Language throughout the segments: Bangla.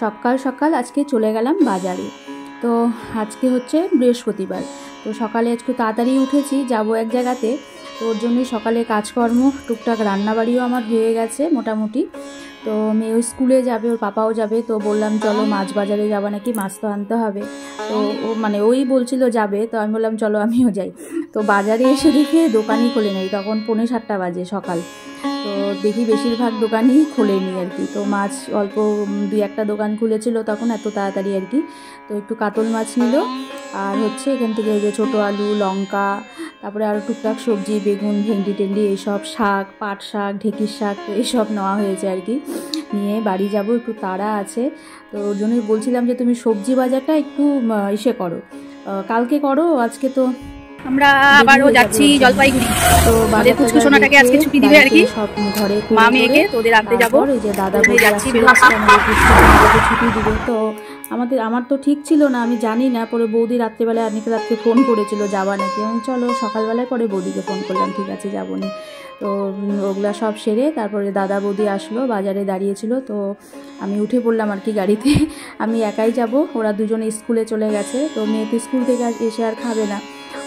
সকাল সকাল আজকে চলে গেলাম বাজারে। তো আজকে হচ্ছে বৃহস্পতিবার, তো সকালে আজকে তাড়াতাড়ি উঠেছি, যাব এক জায়গাতে। তো ওর জন্যই সকালে কাজকর্ম টুকটাক রান্নাবাড়িও আমার হয়ে গেছে মোটামুটি। তো মেয়েও স্কুলে যাবে, ওর পাপাও যাবে। তো বললাম চলো মাছ বাজারে যাবা নাকি, মাছ তো আনতে হবে। তো ও মানে ওই বলছিল যাবে, তো আমি বললাম চলো আমিও যাই। তো বাজারে এসে দেখে দোকানই খোলে নেই, তখন 6:45 বাজে সকাল। তো দেখি বেশিরভাগ দোকানই খোলেনি আর কি। তো মাছ অল্প 2-1টা দোকান খুলেছিল তখন, এত তাড়াতাড়ি আর কি। তো একটু কাতল মাছ নিল, আর হচ্ছে এখান থেকে ওই যে ছোটো আলু, লঙ্কা, তারপরে আরও টুকটাক সবজি, বেগুন, ভেন্ডি টেন্ডি, এইসব শাক, পাট শাক, ঢেঁকির শাক, তো এইসব নেওয়া হয়েছে আর কি। নিয়ে বাড়ি যাব, একটু তাড়া আছে। তো ওর জন্যই বলছিলাম যে তুমি সবজি বাজারটা একটু ইসে করো, কালকে করো, আজকে তো আমরা আবারও যাচ্ছি জলপাইগুড়ি। তো আমাদের পুচকু সোনাটাকে আজকে ছুটি দিবে আর কি, সব ঘরে মা মেয়েকে। তো ওদের আনতে যাবো, এই যে দাদা যাচ্ছি ছুটি দিবে। তো আমার তো ঠিক ছিল না, আমি জানি না। পরে বৌদি রাত্রেবেলায় রাত্রে ফোন করেছিল যাবা নাকি, আমি চলো সকালবেলায়। পরে বৌদিকে ফোন করলাম, ঠিক আছে যাবো নি। তো ওগুলা সব সেরে তারপরে দাদা বৌদি আসলো, বাজারে দাঁড়িয়েছিল। তো আমি উঠে পড়লাম আর কি গাড়িতে। আমি একাই যাব, ওরা দুজনে স্কুলে চলে গেছে। তো মেয়ে তো স্কুল থেকে এসে আর খাবে না,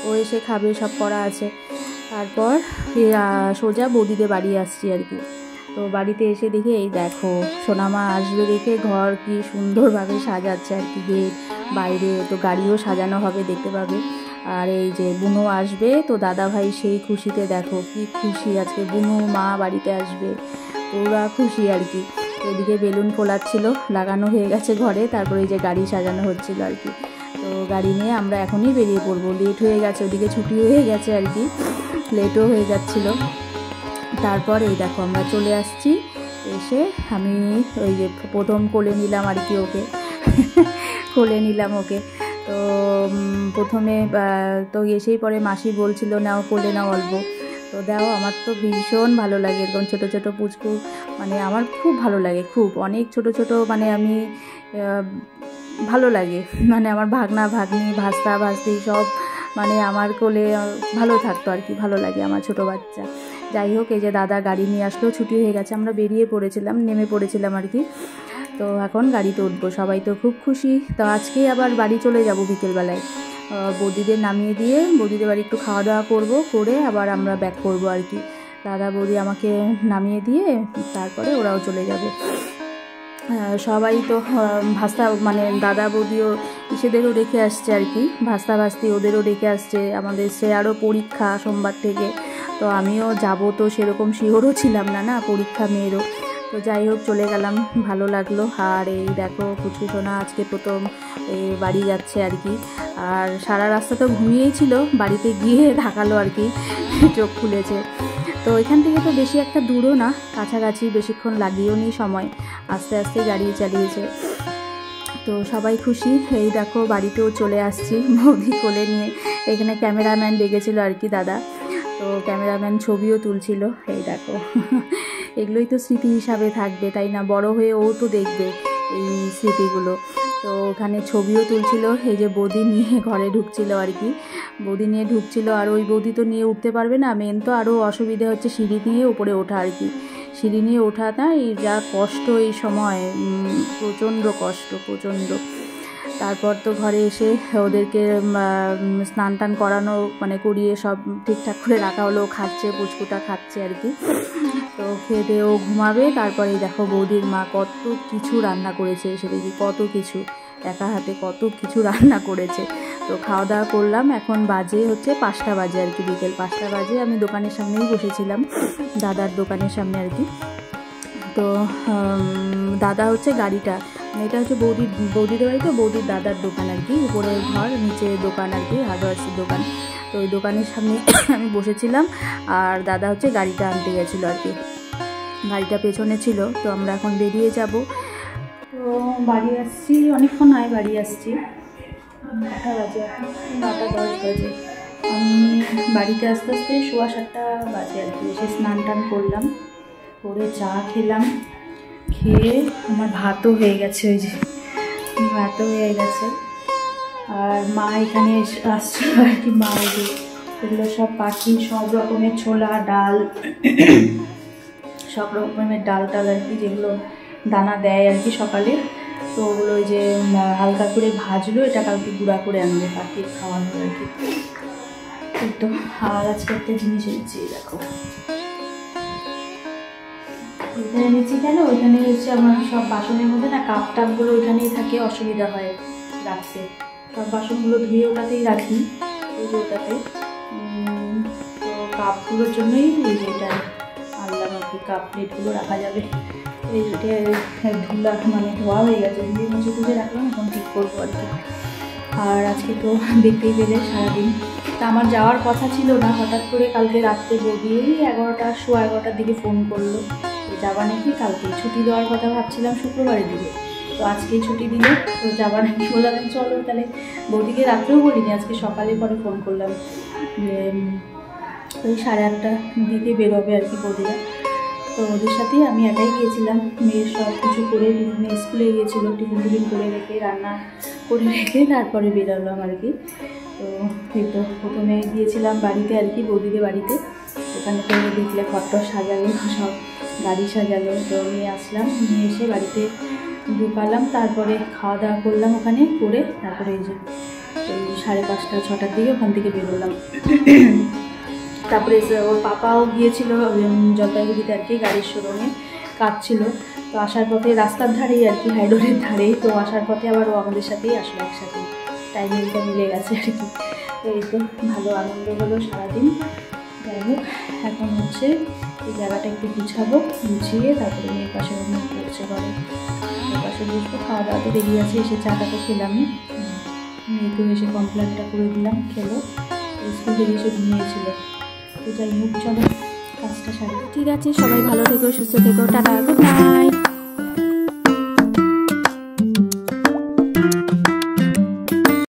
ও এসে খাবে, সব করা আছে। তারপর সোজা বৌদিদের বাড়ি আসছি আর কি। তো বাড়িতে এসে দেখি এই দেখো সোনামা আসবে দেখে ঘর কি সুন্দরভাবে সাজাচ্ছে আর কি, গেট বাইরে। তো গাড়িও সাজানো হবে, দেখতে পাবে। আর এই যে বুনো আসবে, তো দাদা ভাই সেই খুশিতে দেখো কি খুশি, আজকে বুনো মা বাড়িতে আসবে, পুরা খুশি আর কি। এদিকে বেলুন ফোলাচ্ছিল, লাগানো হয়ে গেছে ঘরে। তারপরে এই যে গাড়ি সাজানো হচ্ছিল আর কি। তো গাড়ি নিয়ে আমরা এখনই বেরিয়ে পড়বো, লেট হয়ে গেছে, ওদিকে ছুটি হয়ে গেছে আর কি, লেটও হয়ে যাচ্ছিল। তারপর এই দেখো আমরা চলে আসছি। এসে আমি ওই যে প্রথম কোলে নিলাম আর কি ওকে, কোলে নিলাম ওকে। তো প্রথমে তো এসেই পরে মাসি বলছিল নাও কোলে নাও অল্প। তো দাও, আমার তো ভীষণ ভালো লাগে এরকম ছোটো ছোটো পুচকু, মানে আমার খুব ভালো লাগে, খুব অনেক ছোট ছোট, মানে আমি ভালো লাগে, মানে আমার ভাগনা ভাগ্নি, ভাস্তা ভাস্তি সব মানে আমার কোলে ভালো থাকতো আর কি, ভালো লাগে আমার ছোট বাচ্চা। যাই হোক, এই যে দাদা গাড়ি নিয়ে আসলো, ছুটি হয়ে গেছে, আমরা বেরিয়ে পড়েছিলাম, নেমে পড়েছিলাম আর কি। তো এখন গাড়িতে উঠবো, সবাই তো খুব খুশি। তো আজকে আবার বাড়ি চলে যাব বিকেলবেলায়, বৌদিদের নামিয়ে দিয়ে বৌদিদের বাড়ি একটু খাওয়া দাওয়া করবো, করে আবার আমরা ব্যাক করবো আর কি। দাদা বৌদি আমাকে নামিয়ে দিয়ে তারপরে ওরাও চলে যাবে। সবাই তো ভাস্তা মানে দাদা বৌদিও ইসেদেরও রেখে আসছে আর কি, ভাস্তা ভাস্তি ওদেরও রেখে আসছে। আমাদের সে আরও পরীক্ষা সোমবার থেকে, তো আমিও যাব, তো সেরকম শিওরও ছিলাম না পরীক্ষা মেয়েরও। তো যাই হোক চলে গেলাম, ভালো লাগলো। আর এই দেখো পুচকু সোনা আজকে প্রথম বাড়ি যাচ্ছে আর কি। আর সারা রাস্তা তো ঘুমিয়েই ছিল, বাড়িতে গিয়ে ঢাকালো আর কি, চোখ খুলেছে। তো এখান থেকে তো বেশি একটা দূরও না, কাছাকাছি, বেশিক্ষণ লাগিয়েও নি সময়, আস্তে আস্তে গাড়ি চালিয়েছে। তো সবাই খুশি। এই দেখো বাড়িতেও চলে আসছি বৌদি কোলে নিয়ে। এখানে ক্যামেরাম্যান ডেকেছিল আর কি দাদা, তো ক্যামেরাম্যান ছবিও তুলছিল। এই দেখো এগুলোই তো স্মৃতি হিসাবে থাকবে, তাই না? বড় হয়ে ও তো দেখবে এই স্মৃতিগুলো। তো ওখানে ছবিও তুলছিল। এই যে বৌদি নিয়ে ঘরে ঢুকছিল আর কি, বৌদি নিয়ে ঢুকছিল। আর ওই বৌদি তো নিয়ে উঠতে পারবে না, মেন তো আরও অসুবিধা হচ্ছে সিঁড়ি নিয়ে উপরে ওঠা আর কি। সিঁড়ি নিয়ে ওঠাটা এই যা কষ্ট এই সময়, প্রচণ্ড কষ্ট, প্রচণ্ড। তারপর তো ঘরে এসে ওদেরকে স্নান টান করানো মানে করিয়ে সব ঠিকঠাক করে রাখা হলো, খাচ্ছে, পুচকুটা খাচ্ছে আর কি। তো খেয়ে দিয়ে ও ঘুমাবে। তারপরে দেখো বৌদির মা কত কিছু রান্না করেছে, এসে দেখি কত কিছু, একা হাতে কত কিছু রান্না করেছে। তো খাওয়া দাওয়া করলাম, এখন বাজে হচ্ছে 5টা বাজে আর কি, বিকেল 5টা বাজে। আমি দোকানের সামনেই বসেছিলাম, দাদার দোকানের সামনে আর কি। তো দাদা হচ্ছে গাড়িটা, এটা হচ্ছে বৌদিদের বাড়ি, তো বৌদির দাদার দোকান আর কি, উপরে ঘর নিচে দোকান আর কি, হার্ডওয়্যার্সের দোকান। তো ওই দোকানের সামনে আমি বসেছিলাম, আর দাদা হচ্ছে গাড়িটা আনতে গেছিলো আর কি, গাড়িটা পেছনে ছিল। তো আমরা এখন বেরিয়ে যাব। তো বাড়ি আসছি, অনেকক্ষণ হয় বাড়ি আসছি, 9টা বাজে, 9টা 10 বাজে। আমি বাড়িতে আস্তে আস্তে 7:15 বাজে আর কি। এসে স্নান টান করলাম, করে চা খেলাম, খেয়ে আমার ভাতও হয়ে গেছে, ওই যে ভাতও হয়ে গেছে। আর মা এখানে আসছে আর কি, মা ওই যে এগুলো সব পাখি, সব রকমের ছোলা ডাল, সব রকমের ডাল টাল আর কি, যেগুলো দানা দেয় আর কি সকালে, তো ওগুলো ওই যে হালকা করে ভাজলো, এটা কালকে গুঁড়া করে আনবে পাখির খাওয়ানো আর কি। তো আর আজকে একটা জিনিস এনেছি, দেখো এটা এনেছি কেন, ওইখানে হচ্ছে আমার সব বাসনের মধ্যে না কাপ টাপগুলো ওইখানেই থাকে, অসুবিধা হয় রাখতে, সব বাসনগুলো ধুয়ে ওটাতেই রাখি, ওই যে ওটাতে। তো কাপগুলোর জন্যই এই যে এটা আনলাম আর কি, কাপ প্লেটগুলো রাখা যাবে। এইটা ধুলা মানে ধোয়া হয়ে গেছে, ধুয়ে মুছে টুচে রাখলাম, এখন ঠিক করবো আর কি। আর আজকে তো দেখতেই পেলে সারাদিন, তা আমার যাওয়ার কথা ছিল না, হঠাৎ করে কালকে রাত্রে বৌদি 11টার দিকে ফোন করলো, যাবা নাকি, কালকে ছুটি দেওয়ার কথা ভাবছিলাম শুক্রবারের দিকে, তো আজকেই ছুটি দিল, তো যাবা নাকি, বললাম চলো তাহলে। বৌদিকে রাত্রেও বলিনি, আজকে সকালে পরে ফোন করলাম যে ওই 8:30টার দিকে বেরোবে আর কি বৌদিরা। তো ওদের সাথেই আমি একাই গিয়েছিলাম, মেয়ের সব কিছু করে, মেয়ে স্কুলে গিয়েছিলো, টিফিন করে রেখে রান্না করে রেখে তারপরে বেরোলাম আর কি। তো এই তো প্রথমে গিয়েছিলাম বাড়িতে আর কি, বৌদিদের বাড়িতে, ওখানে তো দেখলে ঘরটা সাজালো, সব গাড়ি সাজালো, তো নিয়ে আসলাম, নিয়ে এসে বাড়িতে ঢুকালাম, তারপরে খাওয়া দাওয়া করলাম ওখানে করে, তারপরে এই যে ওই 5:30 6টার দিকে ওখান থেকে বেরোলাম। তারপরে ওর পাপাও গিয়েছিল জলপাইগুড়িতে আর কি, গাড়ির শোরুমে কাজ ছিল, তো আসার পথে রাস্তার ধারেই আর কি, হাইরোডের ধারেই, তো আসার পথে আবার ও আমাদের সাথেই আসলো একসাথে, টাইমিংটা মিলে গেছে আর কি। তো এই তো ভালো আনন্দ হলো সারাদিন। যাই হোক, এখন হচ্ছে এই জায়গাটা একটু গুছাবো, গুছিয়ে তারপরে মেয়ের পাশে রুমে পড়ছে ঘরে, মেয়ের পাশে বসবো, খাওয়া দাওয়াতে বেরিয়ে আছে, এসে চাটাকে খেলামই, মেয়েকেও এসে কমপ্লেনটা করে দিলাম, খেলো, স্কুল থেকে এসে ঘুমিয়েছিল। তো যাই হোক, চলো কাজটা সারি। ঠিক আছে, সবাই ভালো থেকো, সুস্থ থেকো, টাটা, গুড নাইট।